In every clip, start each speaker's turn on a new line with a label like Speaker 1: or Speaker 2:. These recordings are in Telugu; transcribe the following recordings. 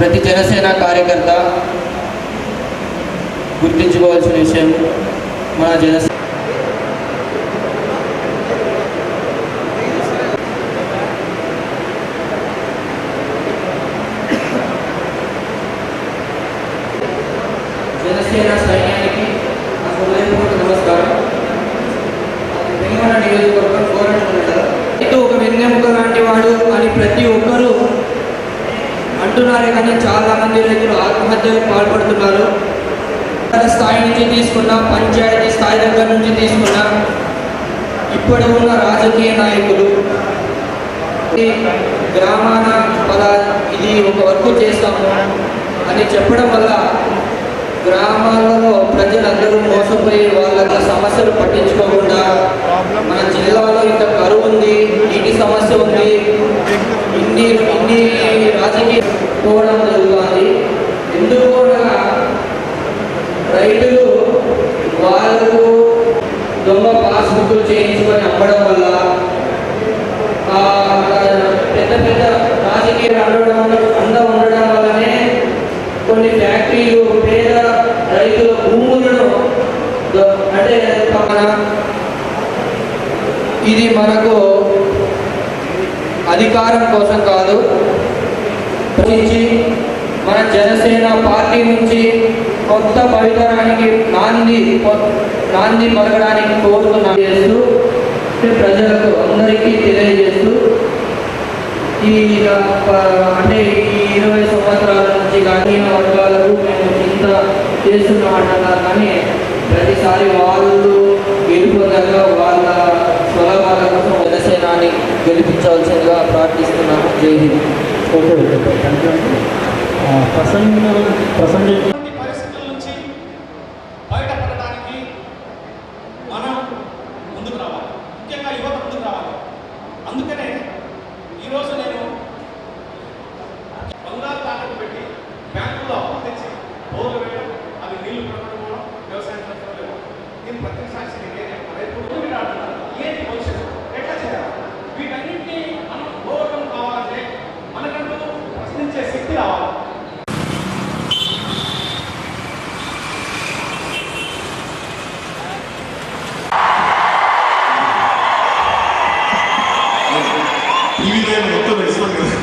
Speaker 1: ప్రతి జనసేన కార్యకర్త గుర్తించుకోవాల్సిన విషయం మన జనసేన సైన్యానికి నా హృదయపూర్వక నమస్కారం. తెలంగాణ నియోజకవర్గం కోరండి ఒక వెన్నెముక లాంటి వాడు అని ప్రతి ఒక్కరూ అంటున్నారే, కానీ చాలామంది రైతులు ఆత్మహత్యలకు పాల్పడుతున్నారు. స్థాయి నుంచి తీసుకున్న, పంచాయతీ స్థాయి దగ్గర నుంచి తీసుకున్న, ఇప్పుడు ఉన్న రాజకీయ నాయకులు గ్రామాన ఇది ఒక వర్క్ చేస్తాము అని చెప్పడం వల్ల గ్రామాలలో ప్రజలందరూ మోసపోయి వాళ్ళ సమస్యలు పట్టించుకోకుండా మన జిల్లాలో ఇంత కరువు ఉంది, నీటి సమస్య ఉంది, ఇన్ని రాజకీయ పోవడం జరుగుతుంది. ఎందుకు రైతులు వాళ్ళకు దొంగ పాస్బుక్లు చేయించుకొని అమ్మడం వల్ల పెద్ద పెద్ద రాజకీయాలు ఉండడం వల్లనే కొన్ని ఫ్యాక్టరీలు పేద రైతుల భూములను అంటే ఇది మనకు అధికారం కోసం కాదు, మన జనసేన పార్టీ నుంచి కొత్త భవితరానికి నాంది పలకడానికి కోరుతున్నాం చేస్తూ ప్రజలకు అందరికీ తెలియజేస్తూ ఈ అంటే ఈ 20 సంవత్సరాల నుంచి కానీ వర్గాలకు మేము ఇంత చేస్తున్నాం అంటున్నారు, కానీ ప్రతిసారి వాళ్ళు గెలుపొందగా వాళ్ళ స్వలాభాల కోసం జనసేనాన్ని గెలిపించవలసిందిగా ప్రార్థిస్తున్నాము. జై హింద్.
Speaker 2: పరిస్థితుల నుంచి బయటపడడానికి మనం ముందుకు రావాలి, ముఖ్యంగా యువత ముందుకు రావాలి. అందుకనే ఈరోజు నేను బంగారు తాకట్టు పెట్టి బ్యాంకులో అప్పు తెచ్చి బోర్లు వేయడం, అది నీళ్లు పడుకోవడం, వ్యవసాయం చేసుకోవడం, నేను ప్రతి సాక్షి ఏంటి భవిష్యత్తు ఎట్లా చేయాలి, వీటన్నింటినీ మనం ఓవర్కమ్ కావాలంటే మనకంటూ ప్రశ్నించే శక్తి రావాలి. మొత్తం తెలుసుకోండి కదా.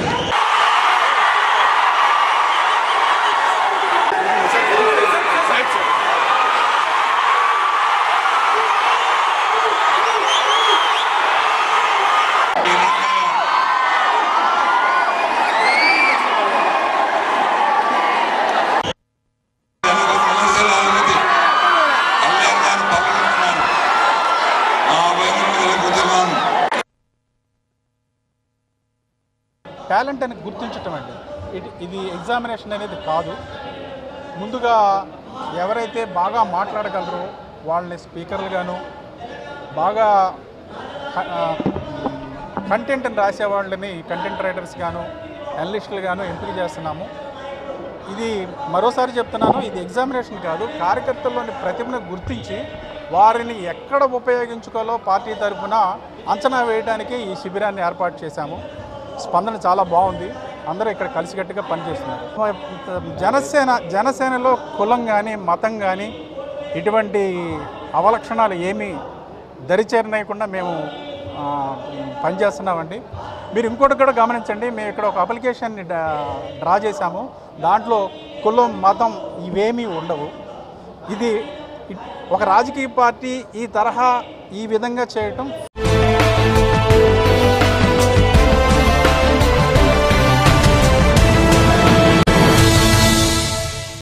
Speaker 3: టాలెంట్ అని గుర్తించటం అండి, ఇది ఎగ్జామినేషన్ అనేది కాదు. ముందుగా ఎవరైతే బాగా మాట్లాడగలరో వాళ్ళని స్పీకర్లుగాను, బాగా కంటెంట్ని రాసే వాళ్ళని కంటెంట్ రైటర్స్ గాను, అనలిస్టులు గాను ఎంపిక చేస్తున్నాము. ఇది మరోసారి చెప్తున్నాను, ఇది ఎగ్జామినేషన్ కాదు. కార్యకర్తల్లోని ప్రతిభను గుర్తించి వారిని ఎక్కడ ఉపయోగించుకోవాలో పార్టీ తరఫున అంచనా వేయడానికి ఈ శిబిరాన్ని ఏర్పాటు చేశాము. స్పందన చాలా బాగుంది, అందరూ ఇక్కడ కలిసికట్టుగా పనిచేస్తున్నారు. జనసేనలో కులం కానీ మతం కానీ ఇటువంటి అవలక్షణాలు ఏమీ దరిచేరనీయకుండా మేము పనిచేస్తున్నామండి. మీరు ఇంకోటి కూడా గమనించండి, మేము ఇక్కడ ఒక అప్లికేషన్ని డ్రా చేశాము. దాంట్లో కులం మతం ఇవేమీ ఉండవు. ఇది ఒక రాజకీయ పార్టీ ఈ తరహా ఈ విధంగా చేయటం